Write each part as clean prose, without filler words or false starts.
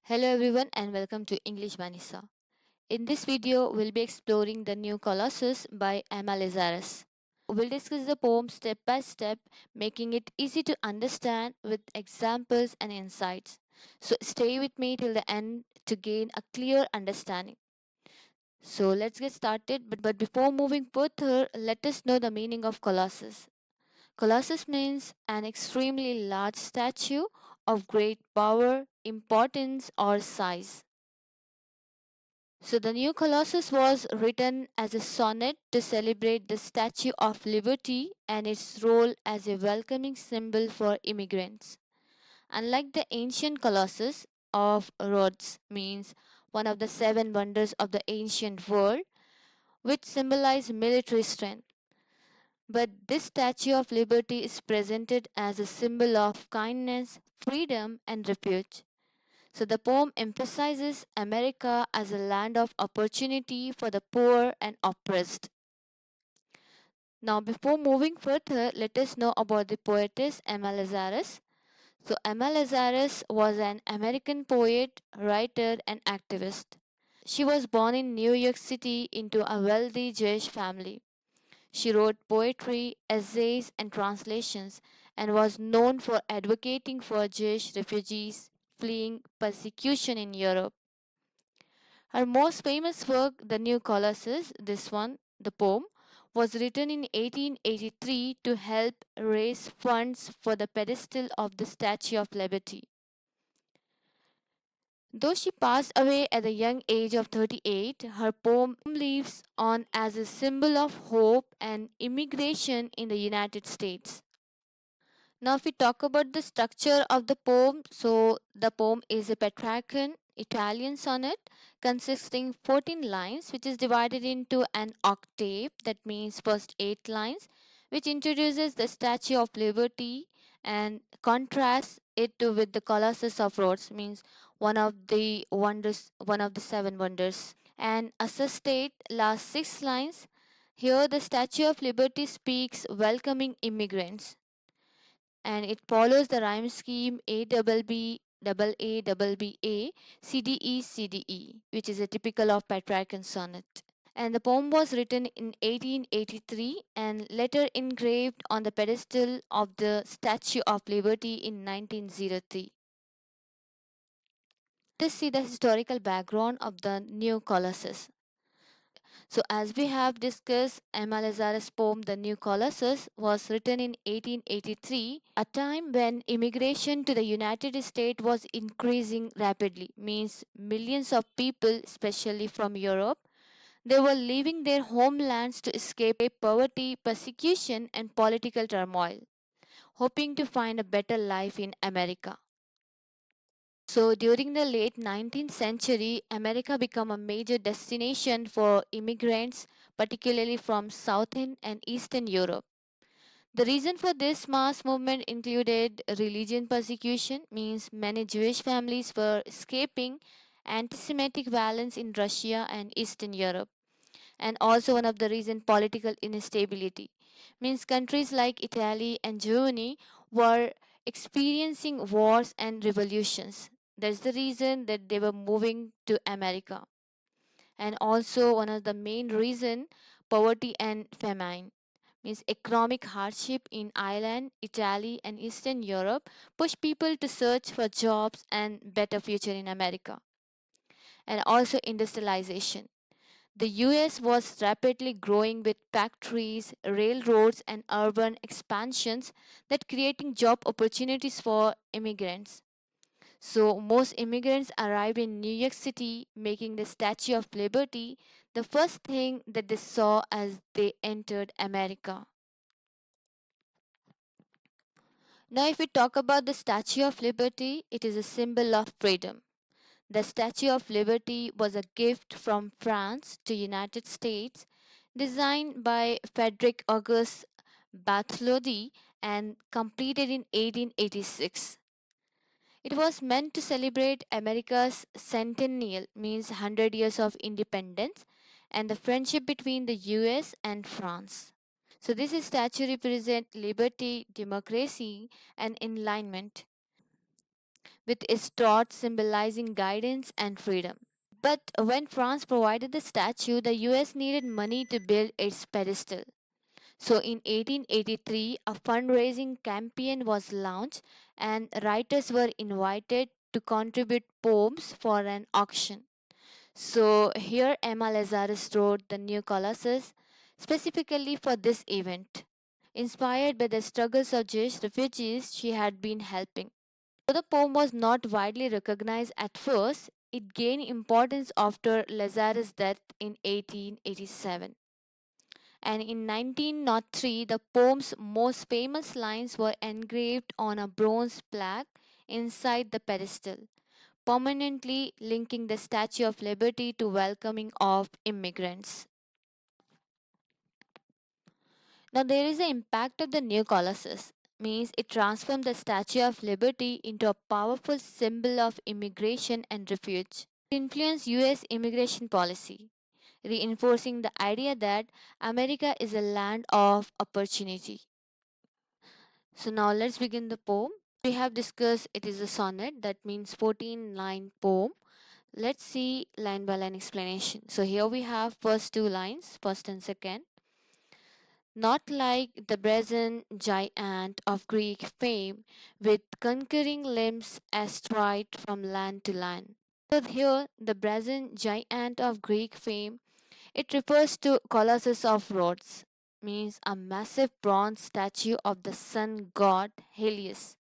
Hello everyone and welcome to English Vanessa. In this video, we'll be exploring the new Colossus by Emma Lazarus. We'll discuss the poem step by step, making it easy to understand with examples and insights. So stay with me till the end to gain a clear understanding. So let's get started, but before moving further, let us know the meaning of Colossus. Colossus means an extremely large statue of great power, importance, or size. So the new Colossus was written as a sonnet to celebrate the Statue of Liberty and its role as a welcoming symbol for immigrants. Unlike the ancient Colossus of Rhodes, means one of the seven wonders of the ancient world, which symbolize military strength. But this Statue of Liberty is presented as a symbol of kindness, freedom, and refuge. So the poem emphasizes America as a land of opportunity for the poor and oppressed. Now, before moving further, let us know about the poetess Emma Lazarus. So, Emma Lazarus was an American poet, writer, and activist. She was born in New York City into a wealthy Jewish family. She wrote poetry, essays, and translations, and was known for advocating for Jewish refugees fleeing persecution in Europe. Her most famous work, The New Colossus, this one, the poem, was written in 1883 to help raise funds for the pedestal of the Statue of Liberty. Though she passed away at the young age of 38, her poem lives on as a symbol of hope and immigration in the United States. Now, if we talk about the structure of the poem, so the poem is a Petrarchan Italian sonnet consisting 14 lines, which is divided into an octave, that means first 8 lines, which introduces the Statue of Liberty and contrasts it with the Colossus of Rhodes, means one of the seven wonders. And assistate last 6 lines. Here, the Statue of Liberty speaks welcoming immigrants and it follows the rhyme scheme A double B double A double B A C D E C D E, which is a typical of Petrarchan sonnet. And the poem was written in 1883 and later engraved on the pedestal of the Statue of Liberty in 1903. Let's see the historical background of the new Colossus. So, as we have discussed, Emma Lazarus' poem The New Colossus was written in 1883, a time when immigration to the United States was increasing rapidly, means millions of people, especially from Europe, they were leaving their homelands to escape poverty, persecution, and political turmoil, hoping to find a better life in America. So during the late 19th century, America became a major destination for immigrants, particularly from Southern and Eastern Europe. The reason for this mass movement included religion persecution, means many Jewish families were escaping anti-Semitic violence in Russia and Eastern Europe, and also one of the reason political instability, means countries like Italy and Germany were experiencing wars and revolutions. That's the reason that they were moving to America. And also one of the main reason, poverty and famine, means economic hardship in Ireland, Italy, and Eastern Europe push people to search for jobs and better future in America. And also industrialization, the US was rapidly growing with factories, railroads, and urban expansions that creating job opportunities for immigrants. So most immigrants arrived in New York City, making the Statue of Liberty the first thing that they saw as they entered America. Now if we talk about the Statue of Liberty, it is a symbol of freedom. The Statue of Liberty was a gift from France to United States, designed by Frederick Auguste Bartholdi and completed in 1886. It was meant to celebrate America's centennial, means 100 years of independence, and the friendship between the US and France. So this statue represents liberty, democracy, and enlightenment, with its dot symbolizing guidance and freedom. But when France provided the statue, the US needed money to build its pedestal. So in 1883, a fundraising campaign was launched and writers were invited to contribute poems for an auction. So here Emma Lazarus wrote the new Colossus specifically for this event, inspired by the struggles of Jewish refugees she had been helping. Though the poem was not widely recognized at first, it gained importance after Lazarus' death in 1887. And in 1903, the poem's most famous lines were engraved on a bronze plaque inside the pedestal, permanently linking the Statue of Liberty to welcoming of immigrants. Now there is the impact of the new Colossus, means it transformed the Statue of Liberty into a powerful symbol of immigration and refuge. It influenced US immigration policy, reinforcing the idea that America is a land of opportunity. So now let's begin the poem. We have discussed it is a sonnet, that means 14-line poem. Let's see line by line explanation. So here we have first two lines, first and second. Not like the brazen giant of Greek fame, with conquering limbs astride from land to land. So here, the brazen giant of Greek fame, it refers to Colossus of Rhodes, means a massive bronze statue of the sun god Helios,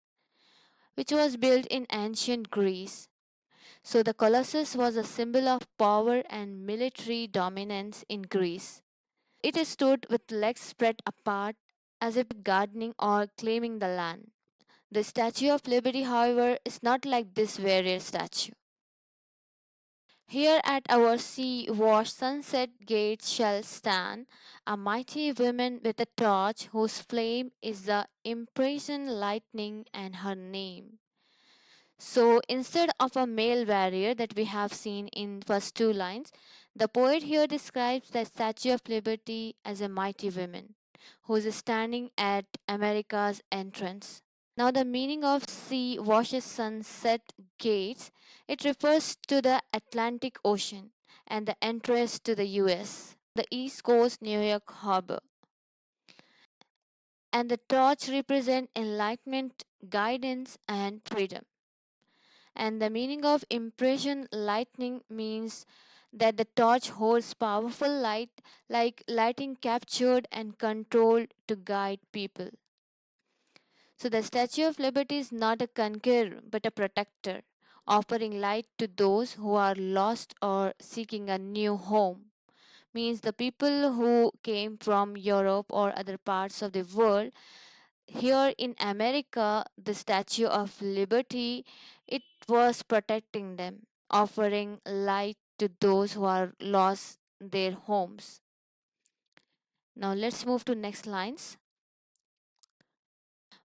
which was built in ancient Greece. So the Colossus was a symbol of power and military dominance in Greece. It stood with legs spread apart as if gardening or claiming the land. The Statue of Liberty, however, is not like this warrior statue. Here at our sea washed sunset gates shall stand a mighty woman with a torch whose flame is the imprisoned lightning and her name. So instead of a male warrior that we have seen in first two lines, the poet here describes the Statue of Liberty as a mighty woman who is standing at America's entrance. Now the meaning of sea washes sunset gates, it refers to the Atlantic Ocean and the entrance to the US, the East Coast New York harbor. And the torch represent enlightenment, guidance and freedom. And the meaning of impression lightning means that the torch holds powerful light, like lighting captured and controlled to guide people. So the Statue of Liberty is not a conqueror but a protector, offering light to those who are lost or seeking a new home. Means the people who came from Europe or other parts of the world. Here in America, the Statue of Liberty, it was protecting them, offering light to those who are lost their homes. Now let's move to next lines.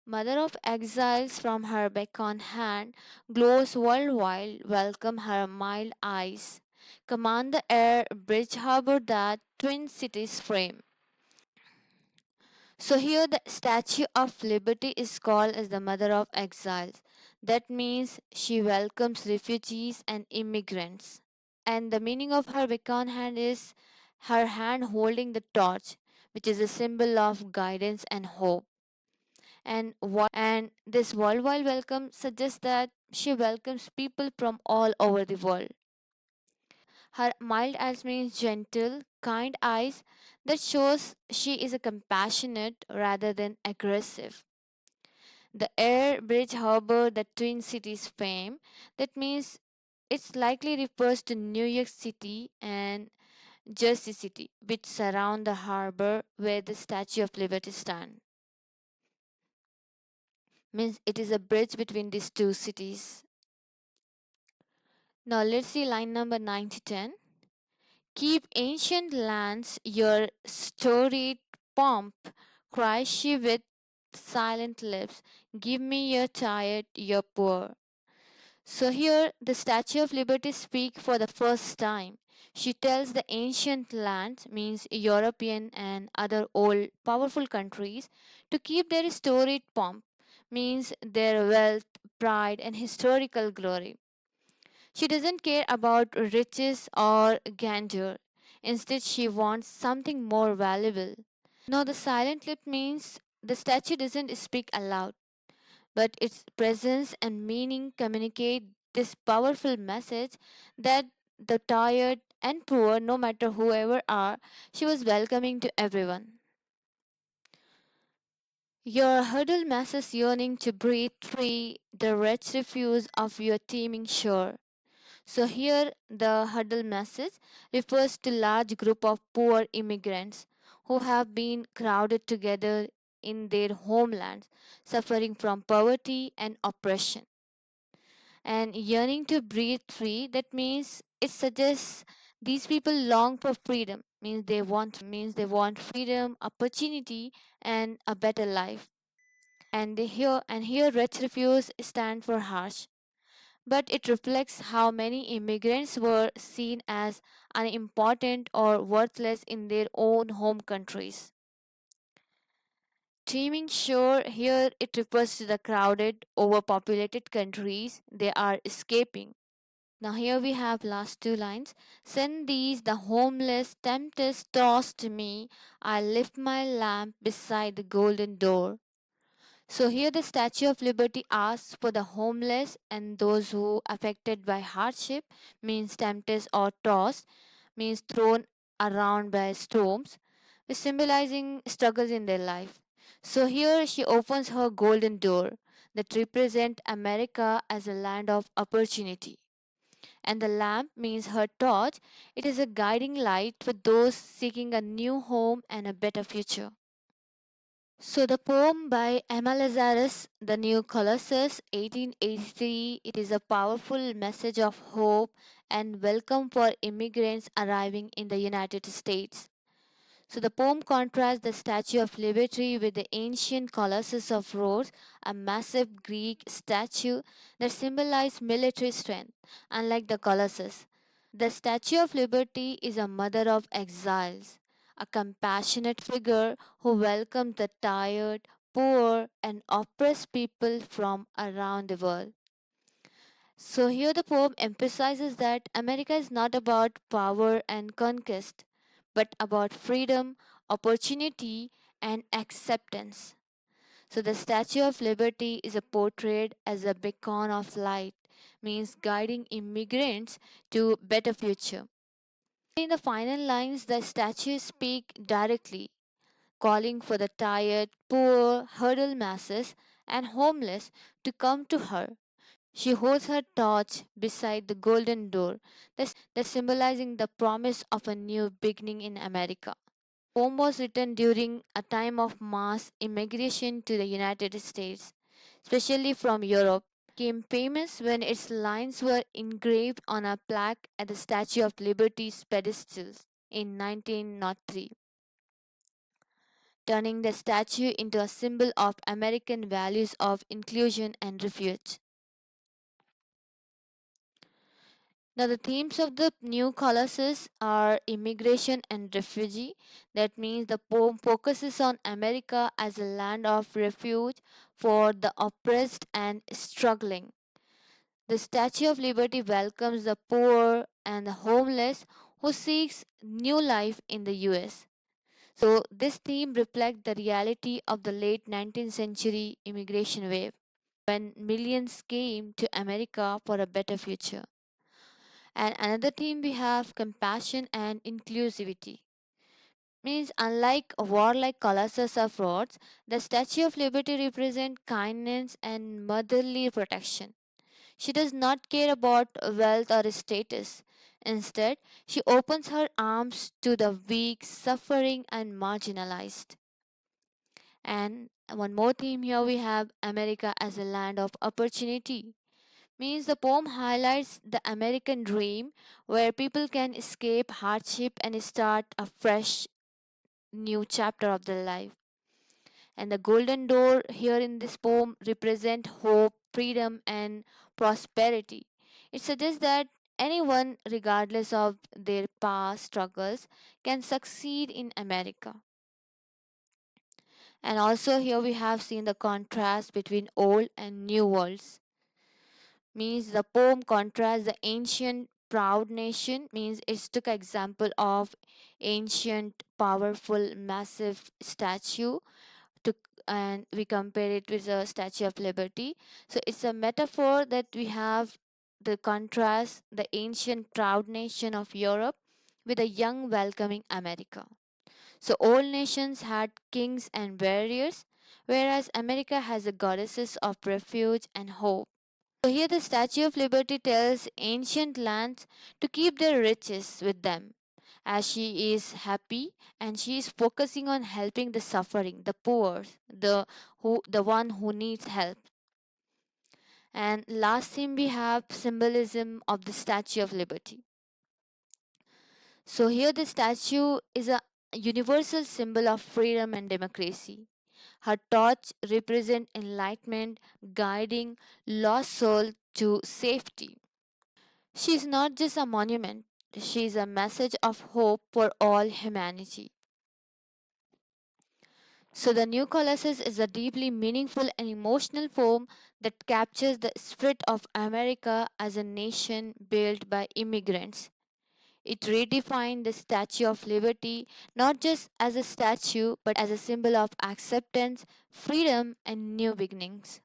Mother of exiles from her beacon hand, glows worldwide, welcome her mild eyes. Command the air, bridge harbor that twin cities frame. So here the Statue of Liberty is called as the Mother of Exiles. That means she welcomes refugees and immigrants. And the meaning of her beacon hand is her hand holding the torch, which is a symbol of guidance and hope. And this worldwide welcome suggests that she welcomes people from all over the world. Her mild eyes means gentle, kind eyes that shows she is a compassionate rather than aggressive. The air bridge harbor the twin cities fame. That means it's likely refers to New York City and Jersey City, which surround the harbor where the Statue of Liberty stands. Means it is a bridge between these two cities. Now let's see line number 9 to 10. Keep ancient lands your storied pomp, cries she with silent lips. Give me your tired, your poor. So here the Statue of Liberty speaks for the first time. She tells the ancient lands, means European and other old powerful countries, to keep their storied pomp, means their wealth, pride, and historical glory. She doesn't care about riches or grandeur. Instead, she wants something more valuable. Now, the silent lip means the statue doesn't speak aloud, but its presence and meaning communicate this powerful message that the tired and poor, no matter whoever are, she was welcoming to everyone. Your huddled masses yearning to breathe free, the wretched refuse of your teeming shore. So here the huddle message refers to large group of poor immigrants who have been crowded together in their homelands, suffering from poverty and oppression. And yearning to breathe free, that means it suggests these people long for freedom, means they want freedom, opportunity, and a better life. And here Red Refuse stand for harsh, but it reflects how many immigrants were seen as unimportant or worthless in their own home countries. Teeming shore, here it refers to the crowded, overpopulated countries they are escaping. Now here we have last two lines. Send these the homeless tempest tossed to me. I lift my lamp beside the golden door. So here the Statue of Liberty asks for the homeless and those who affected by hardship, means tempest or tossed, means thrown around by storms, symbolizing struggles in their life. So here she opens her golden door that represent America as a land of opportunity. And the lamp means her torch. It is a guiding light for those seeking a new home and a better future. So the poem by Emma Lazarus, The New Colossus, 1883, it is a powerful message of hope and welcome for immigrants arriving in the United States. So the poem contrasts the Statue of Liberty with the ancient Colossus of Rhodes, a massive Greek statue that symbolized military strength. Unlike the Colossus, the Statue of Liberty is a mother of exiles, a compassionate figure who welcomes the tired, poor, and oppressed people from around the world. So, here the poem emphasizes that America is not about power and conquest, but about freedom, opportunity, and acceptance. So, the Statue of Liberty is a portrayed as a beacon of light, means guiding immigrants to better future. In the final lines, the statue speaks directly, calling for the tired, poor, huddled masses and homeless to come to her. She holds her torch beside the golden door, that symbolizing the promise of a new beginning in America. Poem was written during a time of mass immigration to the United States, especially from Europe. Became famous when its lines were engraved on a plaque at the Statue of Liberty's pedestal in 1903, turning the statue into a symbol of American values of inclusion and refuge. Now, the themes of the new Colossus are immigration and refugee. That means the poem focuses on America as a land of refuge for the oppressed and struggling. The Statue of Liberty welcomes the poor and the homeless who seeks new life in the US. So this theme reflects the reality of the late 19th century immigration wave when millions came to America for a better future. And another theme we have compassion and inclusivity. Means unlike a warlike Colossus of Rhodes, the Statue of Liberty represents kindness and motherly protection. She does not care about wealth or status. Instead, she opens her arms to the weak, suffering, and marginalized. And one more theme here we have America as a land of opportunity. Means the poem highlights the American dream where people can escape hardship and start a fresh new chapter of their life. And the golden door here in this poem represent hope, freedom, and prosperity. It suggests that anyone, regardless of their past struggles, can succeed in America. And also here we have seen the contrast between old and new worlds. Means the poem contrasts the ancient proud nation, means it took example of ancient powerful massive statue to, and we compare it with the Statue of Liberty. So it's a metaphor that we have the contrast the ancient proud nation of Europe with a young welcoming America. So old nations had kings and warriors, whereas America has the goddesses of refuge and hope. So here the Statue of Liberty tells ancient lands to keep their riches with them, as she is happy and she is focusing on helping the suffering, the poor, the one who needs help. And last thing we have symbolism of the Statue of Liberty. So here the statue is a universal symbol of freedom and democracy. Her torch represents enlightenment, guiding lost soul to safety. She is not just a monument, she is a message of hope for all humanity. So, the new Colossus is a deeply meaningful and emotional poem that captures the spirit of America as a nation built by immigrants. It redefined the Statue of Liberty not just as a statue but as a symbol of acceptance, freedom, and new beginnings.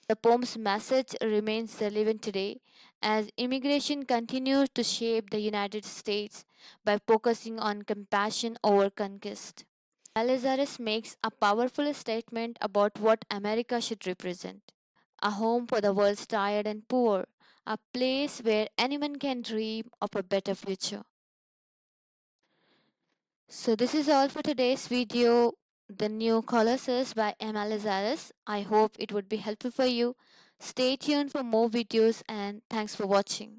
The poem's message remains relevant today as immigration continues to shape the United States by focusing on compassion over conquest. Lazarus makes a powerful statement about what America should represent: a home for the world's tired and poor, a place where anyone can dream of a better future. So, this is all for today's video, The New Colossus by Emma Lazarus. I hope it would be helpful for you. Stay tuned for more videos and thanks for watching.